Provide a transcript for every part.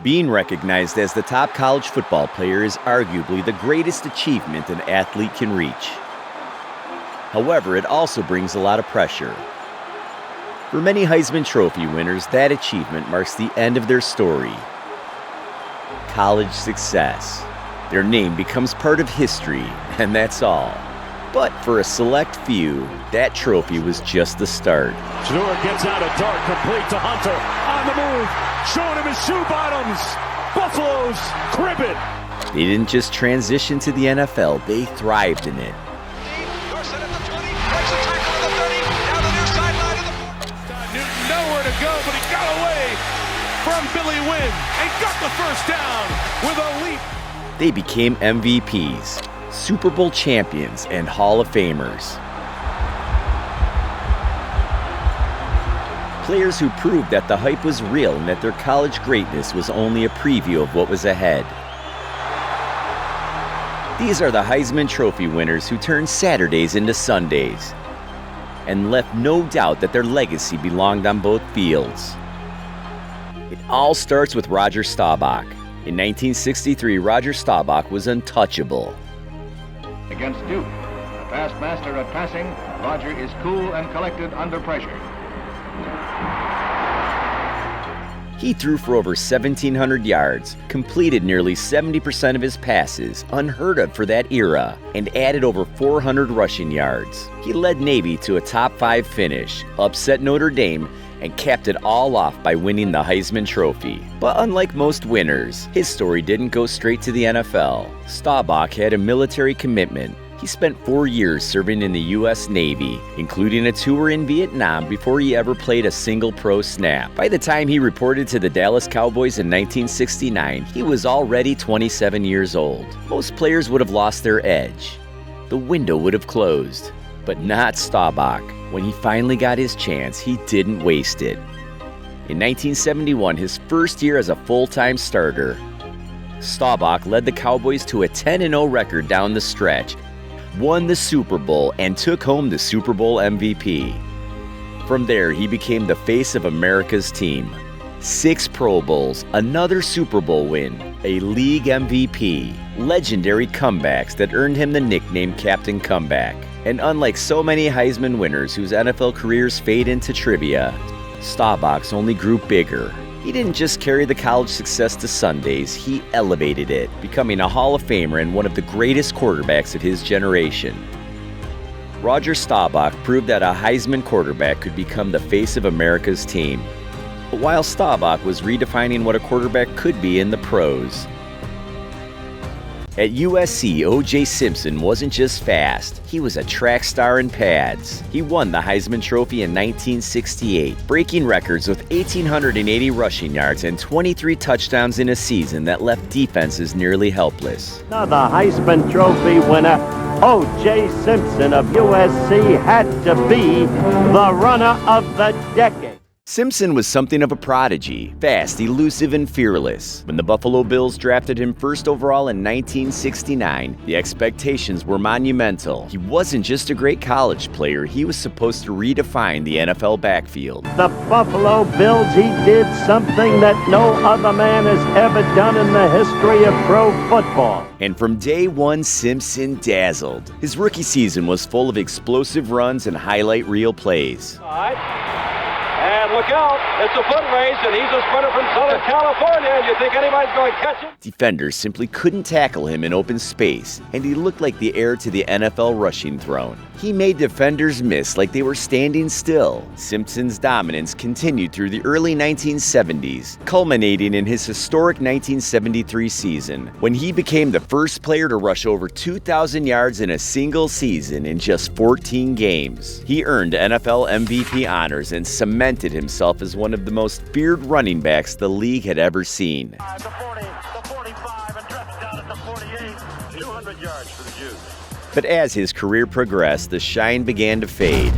Being recognized as the top college football player is arguably the greatest achievement an athlete can reach. However, it also brings a lot of pressure. For many Heisman Trophy winners, that achievement marks the end of their story. College success. Their name becomes part of history, and that's all. But for a select few, that trophy was just the start. Stewart gets out a dart, complete to Hunter. On the move, showing him his shoe bottoms. Buffalo's crib it. They didn't just transition to the NFL, they thrived in it. Dorsett at the 20, breaks a tackle at the 30, down the near sideline of the 40. Newton nowhere to go, but he got away from Billy Wynn and got the first down with a leap. They became MVPs, Super Bowl champions, and Hall of Famers. Players who proved that the hype was real and that their college greatness was only a preview of what was ahead. These are the Heisman Trophy winners who turned Saturdays into Sundays and left no doubt that their legacy belonged on both fields. It all starts with Roger Staubach. In 1963, Roger Staubach was untouchable. Against Duke, a fast master at passing, Roger is cool and collected under pressure. He threw for over 1,700 yards, completed nearly 70% of his passes, unheard of for that era, and added over 400 rushing yards. He led Navy to a top 5 finish, upset Notre Dame, and capped it all off by winning the Heisman Trophy. But unlike most winners, his story didn't go straight to the NFL. Staubach had a military commitment. He spent 4 years serving in the U.S. Navy, including a tour in Vietnam before he ever played a single pro snap. By the time he reported to the Dallas Cowboys in 1969, he was already 27 years old. Most players would have lost their edge. The window would have closed, but not Staubach. When he finally got his chance, he didn't waste it. In 1971, his first year as a full-time starter, Staubach led the Cowboys to a 10-0 record down the stretch, won the Super Bowl, and took home the Super Bowl MVP. From there, he became the face of America's team. 6 Pro Bowls, another Super Bowl win, a league MVP, legendary comebacks that earned him the nickname Captain Comeback. And unlike so many Heisman winners whose NFL careers fade into trivia, Staubach's only grew bigger. He didn't just carry the college success to Sundays, he elevated it, becoming a Hall of Famer and one of the greatest quarterbacks of his generation. Roger Staubach proved that a Heisman quarterback could become the face of America's team. But while Staubach was redefining what a quarterback could be in the pros, at USC, O.J. Simpson wasn't just fast, he was a track star in pads. He won the Heisman Trophy in 1968, breaking records with 1,880 rushing yards and 23 touchdowns in a season that left defenses nearly helpless. The Heisman Trophy winner, O.J. Simpson of USC, had to be the runner of the decade. Simpson was something of a prodigy, fast, elusive, and fearless. When the Buffalo Bills drafted him first overall in 1969, the expectations were monumental. He wasn't just a great college player, he was supposed to redefine the NFL backfield. The Buffalo Bills, he did something that no other man has ever done in the history of pro football. And from day one, Simpson dazzled. His rookie season was full of explosive runs and highlight reel plays. And look out, it's a foot race, and he's a sprinter from Southern California, and you think anybody's going to catch him? Defenders simply couldn't tackle him in open space, and he looked like the heir to the NFL rushing throne. He made defenders miss like they were standing still. Simpson's dominance continued through the early 1970s, culminating in his historic 1973 season, when he became the first player to rush over 2,000 yards in a single season in just 14 games. He earned NFL MVP honors and cemented himself as one of the most feared running backs the league had ever seen. The 40, the 45, and drops down at the 48. 200 yards for the Jews. But as his career progressed, the shine began to fade.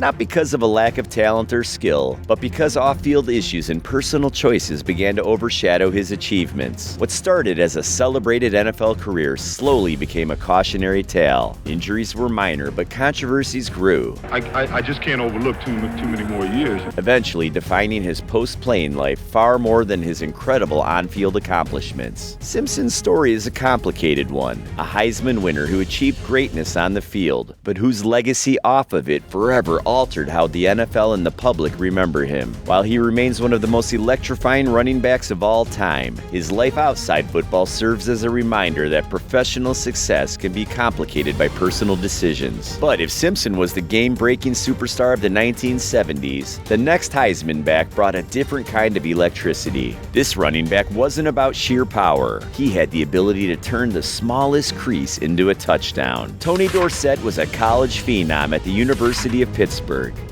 Not because of a lack of talent or skill, but because off-field issues and personal choices began to overshadow his achievements. What started as a celebrated NFL career slowly became a cautionary tale. Injuries were minor, but controversies grew. I just can't overlook too many more years. Eventually defining his post-playing life far more than his incredible on-field accomplishments. Simpson's story is a complicated one. A Heisman winner who achieved greatness on the field, but whose legacy off of it forever altered how the NFL and the public remember him. While he remains one of the most electrifying running backs of all time, his life outside football serves as a reminder that professional success can be complicated by personal decisions. But if Simpson was the game-breaking superstar of the 1970s, the next Heisman back brought a different kind of electricity. This running back wasn't about sheer power. He had the ability to turn the smallest crease into a touchdown. Tony Dorsett was a college phenom at the University of Pittsburgh.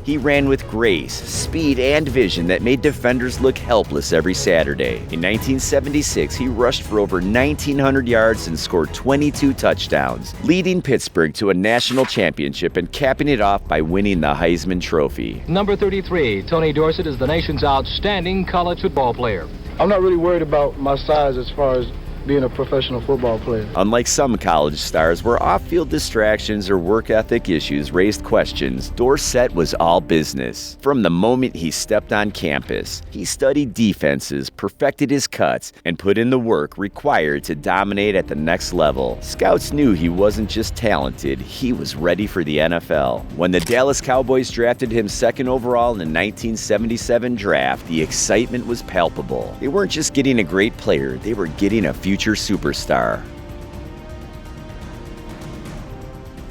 He ran with grace, speed, and vision that made defenders look helpless every Saturday. In 1976, he rushed for over 1,900 yards and scored 22 touchdowns, leading Pittsburgh to a national championship and capping it off by winning the Heisman Trophy. Number 33, Tony Dorsett is the nation's outstanding college football player. I'm not really worried about my size as far as being a professional football player. Unlike some college stars where off-field distractions or work ethic issues raised questions, Dorsett was all business. From the moment he stepped on campus, he studied defenses, perfected his cuts, and put in the work required to dominate at the next level. Scouts knew he wasn't just talented, he was ready for the NFL. When the Dallas Cowboys drafted him second overall in the 1977 draft, the excitement was palpable. They weren't just getting a great player, they were getting a future superstar.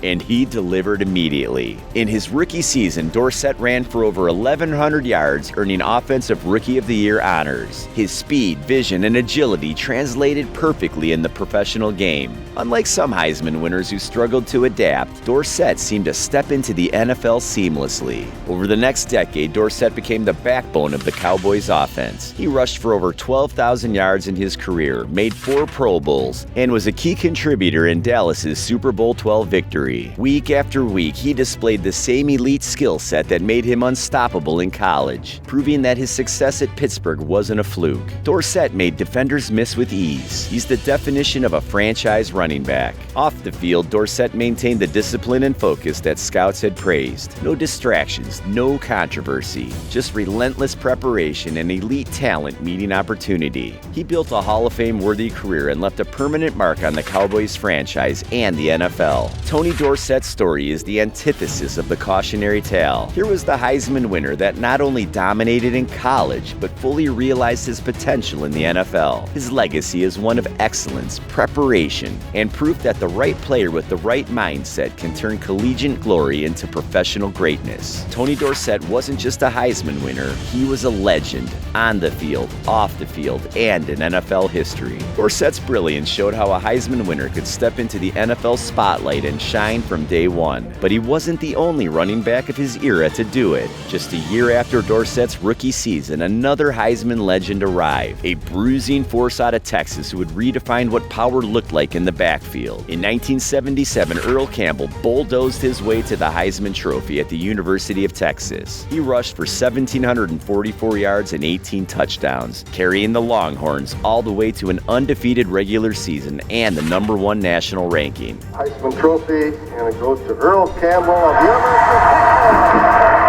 And he delivered immediately. In his rookie season, Dorsett ran for over 1,100 yards, earning Offensive Rookie of the Year honors. His speed, vision, and agility translated perfectly in the professional game. Unlike some Heisman winners who struggled to adapt, Dorsett seemed to step into the NFL seamlessly. Over the next decade, Dorsett became the backbone of the Cowboys' offense. He rushed for over 12,000 yards in his career, made 4 Pro Bowls, and was a key contributor in Dallas's Super Bowl XII victory. Week after week, he displayed the same elite skill set that made him unstoppable in college, proving that his success at Pittsburgh wasn't a fluke. Dorsett made defenders miss with ease. He's the definition of a franchise running back. Off the field, Dorsett maintained the discipline and focus that scouts had praised. No distractions, no controversy, just relentless preparation and elite talent meeting opportunity. He built a Hall of Fame-worthy career and left a permanent mark on the Cowboys franchise and the NFL. Tony Dorsett's story is the antithesis of the cautionary tale. Here was the Heisman winner that not only dominated in college, but fully realized his potential in the NFL. His legacy is one of excellence, preparation, and proof that the right player with the right mindset can turn collegiate glory into professional greatness. Tony Dorsett wasn't just a Heisman winner, he was a legend, on the field, off the field, and in NFL history. Dorsett's brilliance showed how a Heisman winner could step into the NFL spotlight and shine from day one. But he wasn't the only running back of his era to do it. Just a year after Dorsett's rookie season, another Heisman legend arrived, a bruising force out of Texas who would redefine what power looked like in the backfield. In 1977, Earl Campbell bulldozed his way to the Heisman Trophy at the University of Texas. He rushed for 1,744 yards and 18 touchdowns, carrying the Longhorns all the way to an undefeated regular season and the #1 national ranking. Heisman Trophy, and it goes to Earl Campbell of the University of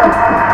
Texas.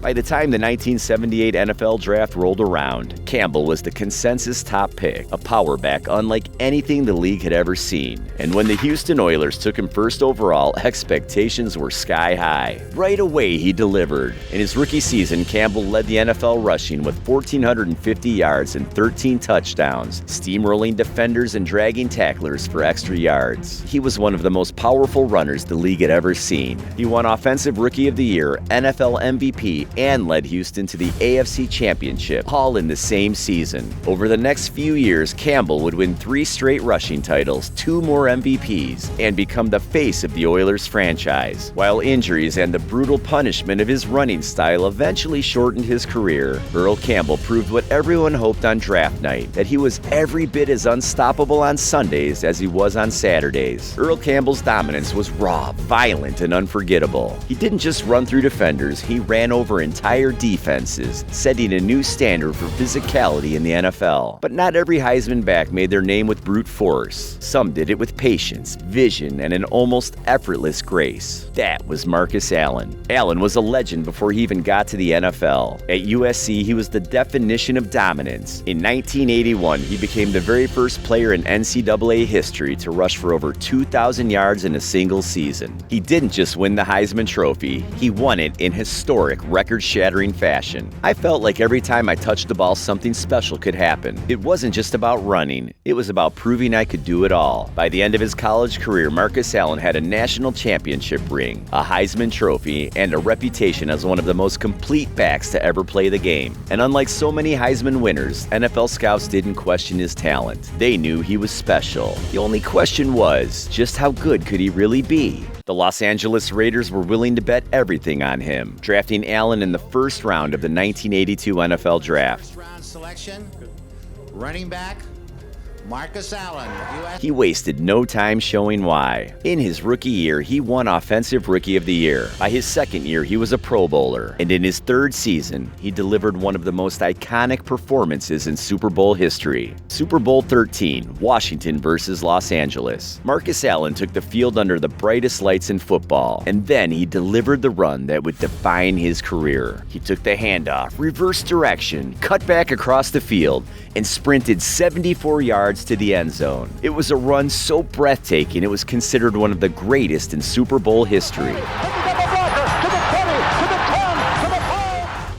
By the time the 1978 NFL Draft rolled around, Campbell was the consensus top pick, a power back unlike anything the league had ever seen. And when the Houston Oilers took him first overall, expectations were sky high. Right away, he delivered. In his rookie season, Campbell led the NFL rushing with 1,450 yards and 13 touchdowns, steamrolling defenders and dragging tacklers for extra yards. He was one of the most powerful runners the league had ever seen. He won Offensive Rookie of the Year, NFL MVP, and led Houston to the AFC Championship, all in the same season. Over the next few years, Campbell would win 3 straight rushing titles, 2 more MVPs, and become the face of the Oilers franchise. While injuries and the brutal punishment of his running style eventually shortened his career, Earl Campbell proved what everyone hoped on draft night, that he was every bit as unstoppable on Sundays as he was on Saturdays. Earl Campbell's dominance was raw, violent, and unforgettable. He didn't just run through defenders, he ran over entire defenses, setting a new standard for physicality in the NFL. But not every Heisman back made their name with brute force. Some did it with patience, vision, and an almost effortless grace. That was Marcus Allen. Allen was a legend before he even got to the NFL. At USC, he was the definition of dominance. In 1981, he became the very first player in NCAA history to rush for over 2,000 yards in a single season. He didn't just win the Heisman Trophy, he won it in historic, record-shattering fashion. I felt like every time I touched the ball, something special could happen. It wasn't just about running, it was about proving I could do it all. By the end of his college career, Marcus Allen had a national championship ring, a Heisman Trophy, and a reputation as one of the most complete backs to ever play the game. And unlike so many Heisman winners, NFL scouts didn't question his talent. They knew he was special. The only question was, just how good could he really be? The Los Angeles Raiders were willing to bet everything on him, drafting Allen in the first round of the 1982 NFL Draft. First round selection, running back, Marcus Allen. He wasted no time showing why. In his rookie year, he won Offensive Rookie of the Year. By his second year, he was a Pro Bowler. And in his third season, he delivered one of the most iconic performances in Super Bowl history. Super Bowl 13, Washington versus Los Angeles. Marcus Allen took the field under the brightest lights in football, and then he delivered the run that would define his career. He took the handoff, reversed direction, cut back across the field, and sprinted 74 yards to the end zone. It was a run so breathtaking it was considered one of the greatest in Super Bowl history.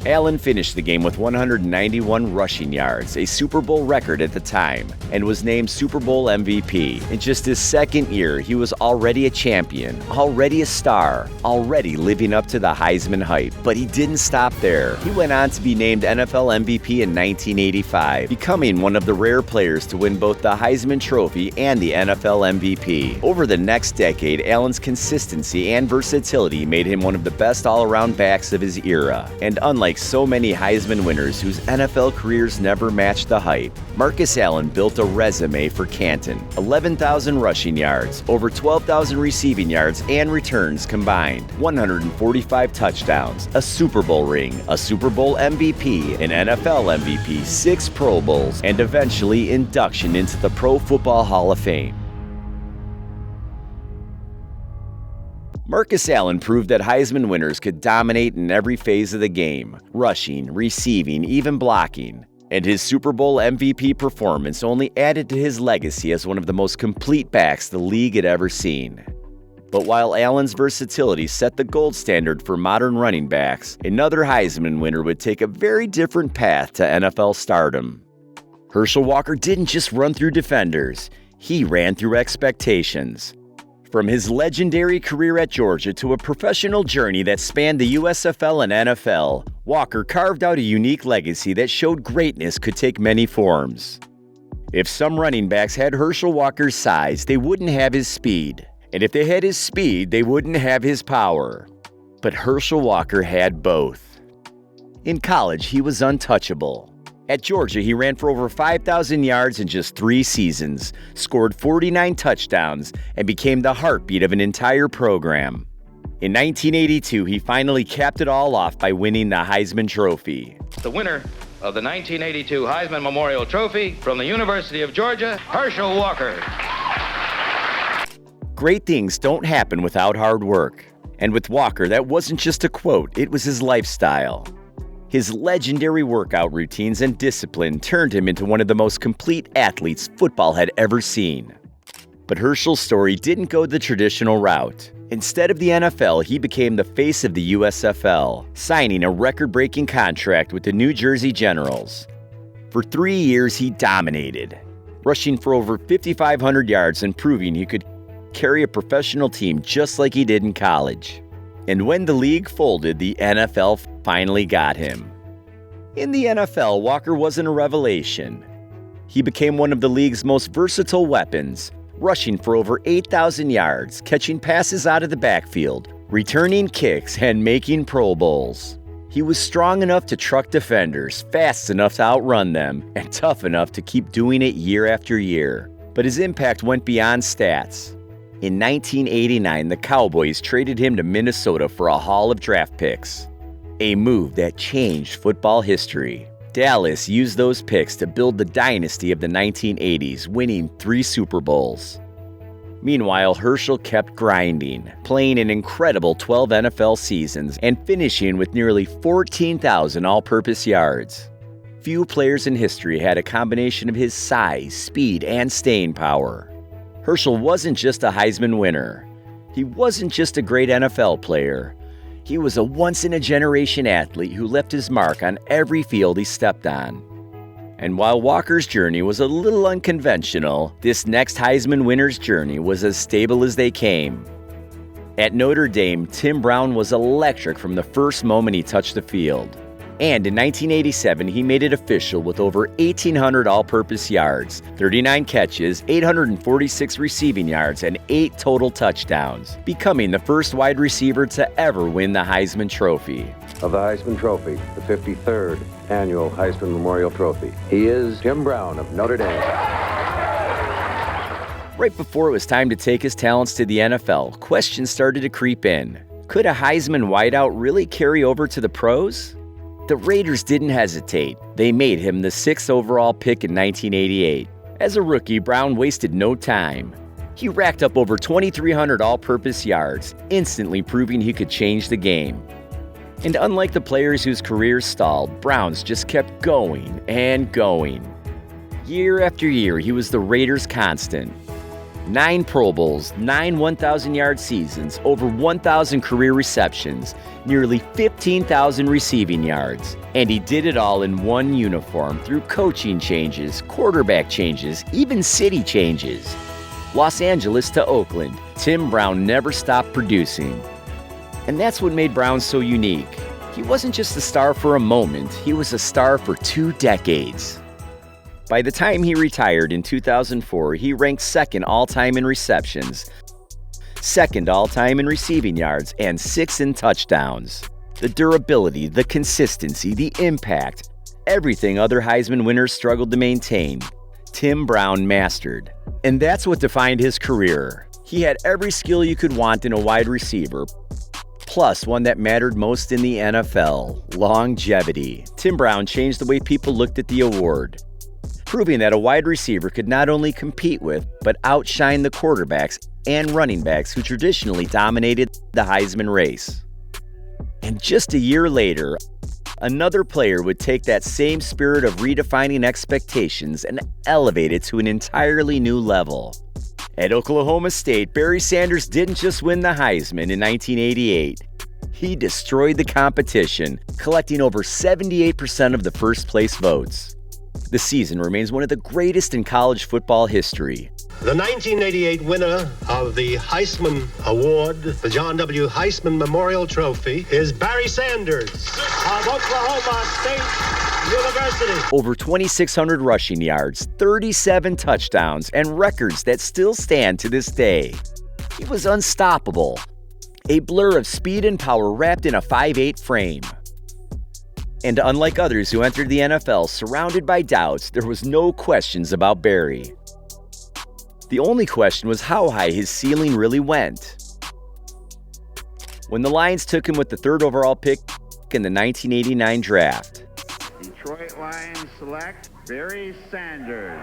Allen finished the game with 191 rushing yards, a Super Bowl record at the time, and was named Super Bowl MVP. In just his second year, he was already a champion, already a star, already living up to the Heisman hype. But he didn't stop there. He went on to be named NFL MVP in 1985, becoming one of the rare players to win both the Heisman Trophy and the NFL MVP. Over the next decade, Allen's consistency and versatility made him one of the best all-around backs of his era. And unlike so many Heisman winners whose NFL careers never matched the hype, Marcus Allen built a resume for Canton. 11,000 rushing yards, over 12,000 receiving yards and returns combined, 145 touchdowns, a Super Bowl ring, a Super Bowl MVP, an NFL MVP, 6 Pro Bowls, and eventually induction into the Pro Football Hall of Fame. Marcus Allen proved that Heisman winners could dominate in every phase of the game, rushing, receiving, even blocking. And his Super Bowl MVP performance only added to his legacy as one of the most complete backs the league had ever seen. But while Allen's versatility set the gold standard for modern running backs, another Heisman winner would take a very different path to NFL stardom. Herschel Walker didn't just run through defenders, he ran through expectations. From his legendary career at Georgia to a professional journey that spanned the USFL and NFL, Walker carved out a unique legacy that showed greatness could take many forms. If some running backs had Herschel Walker's size, they wouldn't have his speed. And if they had his speed, they wouldn't have his power. But Herschel Walker had both. In college, he was untouchable. At Georgia, he ran for over 5,000 yards in just 3 seasons, scored 49 touchdowns, and became the heartbeat of an entire program. In 1982, he finally capped it all off by winning the Heisman Trophy. The winner of the 1982 Heisman Memorial Trophy from the University of Georgia, Herschel Walker. Great things don't happen without hard work. And with Walker, that wasn't just a quote, it was his lifestyle. His legendary workout routines and discipline turned him into one of the most complete athletes football had ever seen. But Herschel's story didn't go the traditional route. Instead of the NFL, he became the face of the USFL, signing a record-breaking contract with the New Jersey Generals. For 3 years, he dominated, rushing for over 5,500 yards and proving he could carry a professional team just like he did in college. And when the league folded, the NFL finally got him. In the NFL, Walker wasn't a revelation. He became one of the league's most versatile weapons, rushing for over 8,000 yards, catching passes out of the backfield, returning kicks, and making Pro Bowls. He was strong enough to truck defenders, fast enough to outrun them, and tough enough to keep doing it year after year. But his impact went beyond stats. In 1989, the Cowboys traded him to Minnesota for a haul of draft picks, a move that changed football history. Dallas used those picks to build the dynasty of the 1980s, winning 3 Super Bowls. Meanwhile, Herschel kept grinding, playing an incredible 12 NFL seasons and finishing with nearly 14,000 all-purpose yards. Few players in history had a combination of his size, speed, and staying power. Herschel wasn't just a Heisman winner. He wasn't just a great NFL player. He was a once-in-a-generation athlete who left his mark on every field he stepped on. And while Walker's journey was a little unconventional, this next Heisman winner's journey was as stable as they came. At Notre Dame, Tim Brown was electric from the first moment he touched the field. And in 1987, he made it official with over 1,800 all-purpose yards, 39 catches, 846 receiving yards, and 8 total touchdowns, becoming the first wide receiver to ever win the Heisman Trophy. Of the Heisman Trophy, the 53rd annual Heisman Memorial Trophy. He is Tim Brown of Notre Dame. Right before it was time to take his talents to the NFL, questions started to creep in. Could a Heisman wideout really carry over to the pros? The Raiders didn't hesitate. They made him the 6th overall pick in 1988. As a rookie, Brown wasted no time. He racked up over 2,300 all-purpose yards, instantly proving he could change the game. And unlike the players whose careers stalled, Brown's just kept going and going. Year after year, he was the Raiders' constant. 9 Pro Bowls, 9 1,000-yard seasons, over 1,000 career receptions, nearly 15,000 receiving yards. And he did it all in one uniform through coaching changes, quarterback changes, even city changes. Los Angeles to Oakland, Tim Brown never stopped producing. And that's what made Brown so unique. He wasn't just a star for a moment, he was a star for 2 decades. By the time he retired in 2004, he ranked 2nd all-time in receptions, 2nd all-time in receiving yards, and 6th in touchdowns. The durability, the consistency, the impact, everything other Heisman winners struggled to maintain, Tim Brown mastered. And that's what defined his career. He had every skill you could want in a wide receiver, plus one that mattered most in the NFL, longevity. Tim Brown changed the way people looked at the award, proving that a wide receiver could not only compete with, but outshine the quarterbacks and running backs who traditionally dominated the Heisman race. And just a year later, another player would take that same spirit of redefining expectations and elevate it to an entirely new level. At Oklahoma State, Barry Sanders didn't just win the Heisman in 1988. He destroyed the competition, collecting over 78% of the first-place votes. The season remains one of the greatest in college football history. The 1988 winner of the Heisman Award, the John W. Heisman Memorial Trophy, is Barry Sanders of Oklahoma State University. Over 2,600 rushing yards, 37 touchdowns, and records that still stand to this day. He was unstoppable, a blur of speed and power wrapped in a 5'8" frame. And unlike others who entered the NFL surrounded by doubts, there was no questions about Barry. The only question was how high his ceiling really went. When the Lions took him with the 3rd overall pick in the 1989 draft. Detroit Lions select Barry Sanders,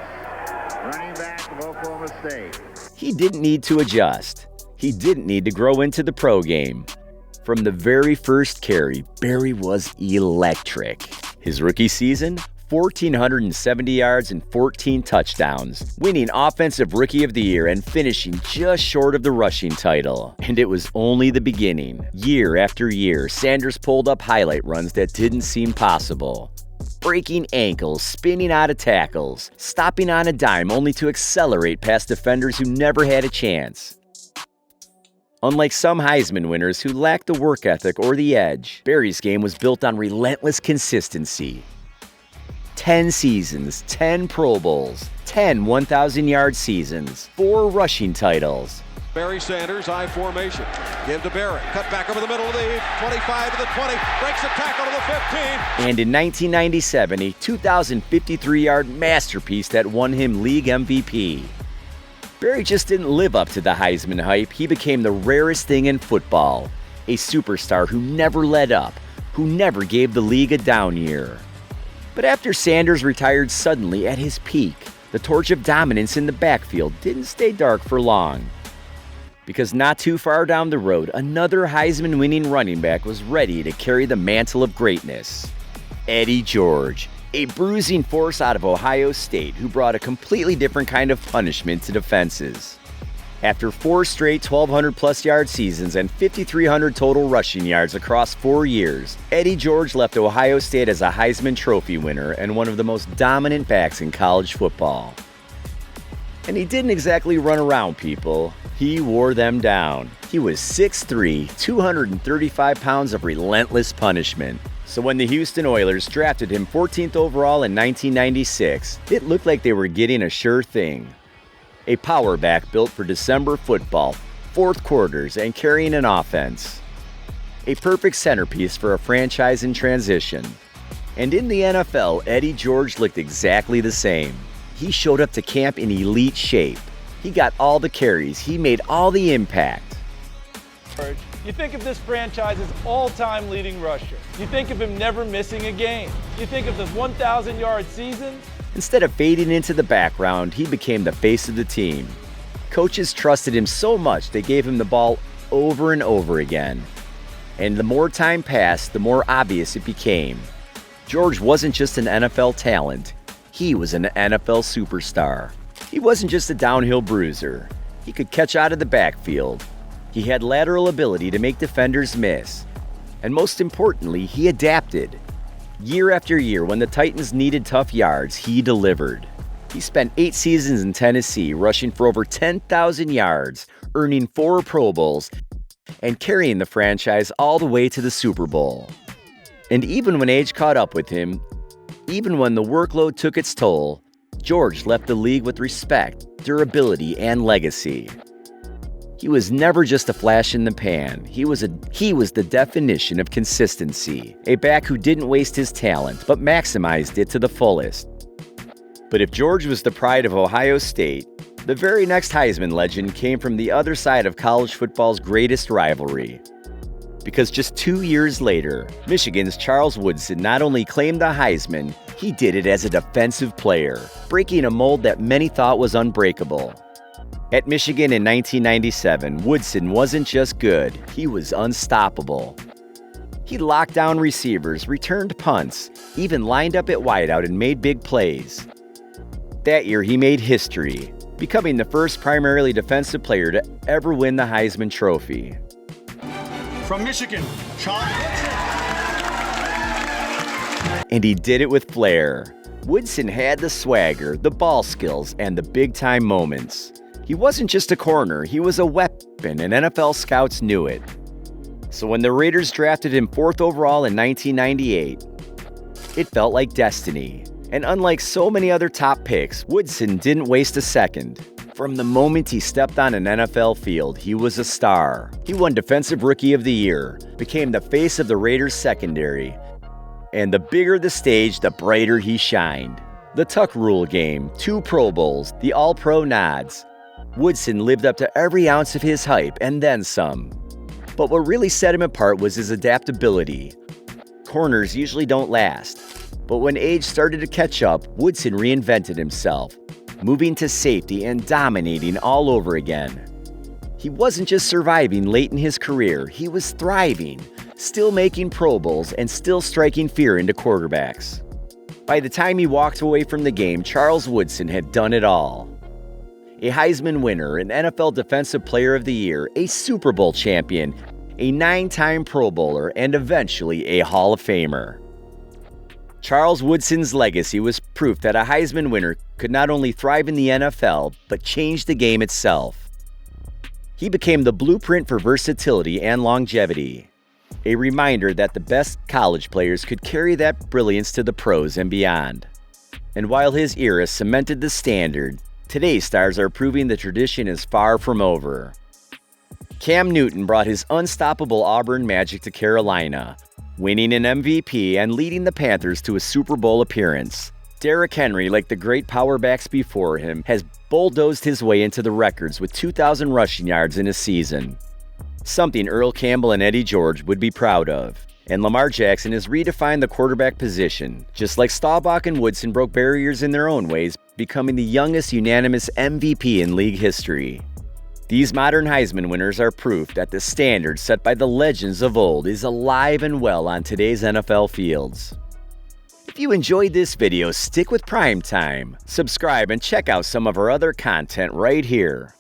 running back of Oklahoma State. He didn't need to adjust. He didn't need to grow into the pro game. From the very first carry, Barry was electric. His rookie season, 1,470 yards and 14 touchdowns, winning Offensive Rookie of the Year and finishing just short of the rushing title. And it was only the beginning. Year after year, Sanders pulled up highlight runs that didn't seem possible. Breaking ankles, spinning out of tackles, stopping on a dime only to accelerate past defenders who never had a chance. Unlike some Heisman winners who lacked the work ethic or the edge, Barry's game was built on relentless consistency. 10 seasons, 10 Pro Bowls, 10 1,000-yard seasons, 4 rushing titles. Barry Sanders, I formation. Give to Barry. Cut back over the middle of the 25 to the 20. Breaks a tackle to the 15. And in 1997, a 2,053-yard masterpiece that won him league MVP. Barry just didn't live up to the Heisman hype. He became the rarest thing in football. A superstar who never let up, who never gave the league a down year. But after Sanders retired suddenly at his peak, the torch of dominance in the backfield didn't stay dark for long. Because not too far down the road, another Heisman-winning running back was ready to carry the mantle of greatness. Eddie George, a bruising force out of Ohio State who brought a completely different kind of punishment to defenses. After 4 straight 1,200-plus yard seasons and 5,300 total rushing yards across 4 years, Eddie George left Ohio State as a Heisman Trophy winner and one of the most dominant backs in college football. And he didn't exactly run around people. He wore them down. He was 6'3", 235 pounds of relentless punishment. So when the Houston Oilers drafted him 14th overall in 1996, it looked like they were getting a sure thing. A power back built for December football, fourth quarters, and carrying an offense. A perfect centerpiece for a franchise in transition. And in the NFL, Eddie George looked exactly the same. He showed up to camp in elite shape. He got all the carries. He made all the impact. You think of this franchise's all-time leading rusher. You think of him never missing a game. You think of the 1,000-yard season. Instead of fading into the background, he became the face of the team. Coaches trusted him so much they gave him the ball over and over again. And the more time passed, the more obvious it became. George wasn't just an NFL talent. He was an NFL superstar. He wasn't just a downhill bruiser. He could catch out of the backfield. He had lateral ability to make defenders miss. And most importantly, he adapted. Year after year, when the Titans needed tough yards, he delivered. He spent 8 seasons in Tennessee, rushing for over 10,000 yards, earning 4 Pro Bowls, and carrying the franchise all the way to the Super Bowl. And even when age caught up with him, even when the workload took its toll, George left the league with respect, durability, and legacy. He was never just a flash in the pan. He was the definition of consistency, a back who didn't waste his talent, but maximized it to the fullest. But if George was the pride of Ohio State, the very next Heisman legend came from the other side of college football's greatest rivalry. Because just 2 years later, Michigan's Charles Woodson not only claimed the Heisman, he did it as a defensive player, breaking a mold that many thought was unbreakable. At Michigan in 1997, Woodson wasn't just good, he was unstoppable. He locked down receivers, returned punts, even lined up at wideout and made big plays. That year, he made history, becoming the first primarily defensive player to ever win the Heisman Trophy. From Michigan, Charles. And he did it with flair. Woodson had the swagger, the ball skills, and the big-time moments. He wasn't just a corner, he was a weapon, and NFL scouts knew it. So when the Raiders drafted him 4th overall in 1998, it felt like destiny. And unlike so many other top picks, Woodson didn't waste a second. From the moment he stepped on an NFL field, he was a star. He won Defensive Rookie of the Year, became the face of the Raiders secondary, and the bigger the stage, the brighter he shined. The Tuck Rule game, 2 Pro Bowls, the All-Pro nods. Woodson lived up to every ounce of his hype and then some. But what really set him apart was his adaptability. Corners usually don't last, but when age started to catch up, Woodson reinvented himself, moving to safety and dominating all over again. He wasn't just surviving late in his career, he was thriving, still making Pro Bowls and still striking fear into quarterbacks. By the time he walked away from the game, Charles Woodson had done it all. A Heisman winner, an NFL Defensive Player of the Year, a Super Bowl champion, a 9-time Pro Bowler, and eventually a Hall of Famer. Charles Woodson's legacy was proof that a Heisman winner could not only thrive in the NFL, but change the game itself. He became the blueprint for versatility and longevity. A reminder that the best college players could carry that brilliance to the pros and beyond. And while his era cemented the standard, today's stars are proving the tradition is far from over. Cam Newton brought his unstoppable Auburn magic to Carolina, winning an MVP and leading the Panthers to a Super Bowl appearance. Derrick Henry, like the great power backs before him, has bulldozed his way into the records with 2,000 rushing yards in a season. Something Earl Campbell and Eddie George would be proud of. And Lamar Jackson has redefined the quarterback position, just like Staubach and Woodson broke barriers in their own ways, becoming the youngest unanimous MVP in league history. These modern Heisman winners are proof that the standard set by the legends of old is alive and well on today's NFL fields. If you enjoyed this video, stick with Primetime, subscribe, and check out some of our other content right here.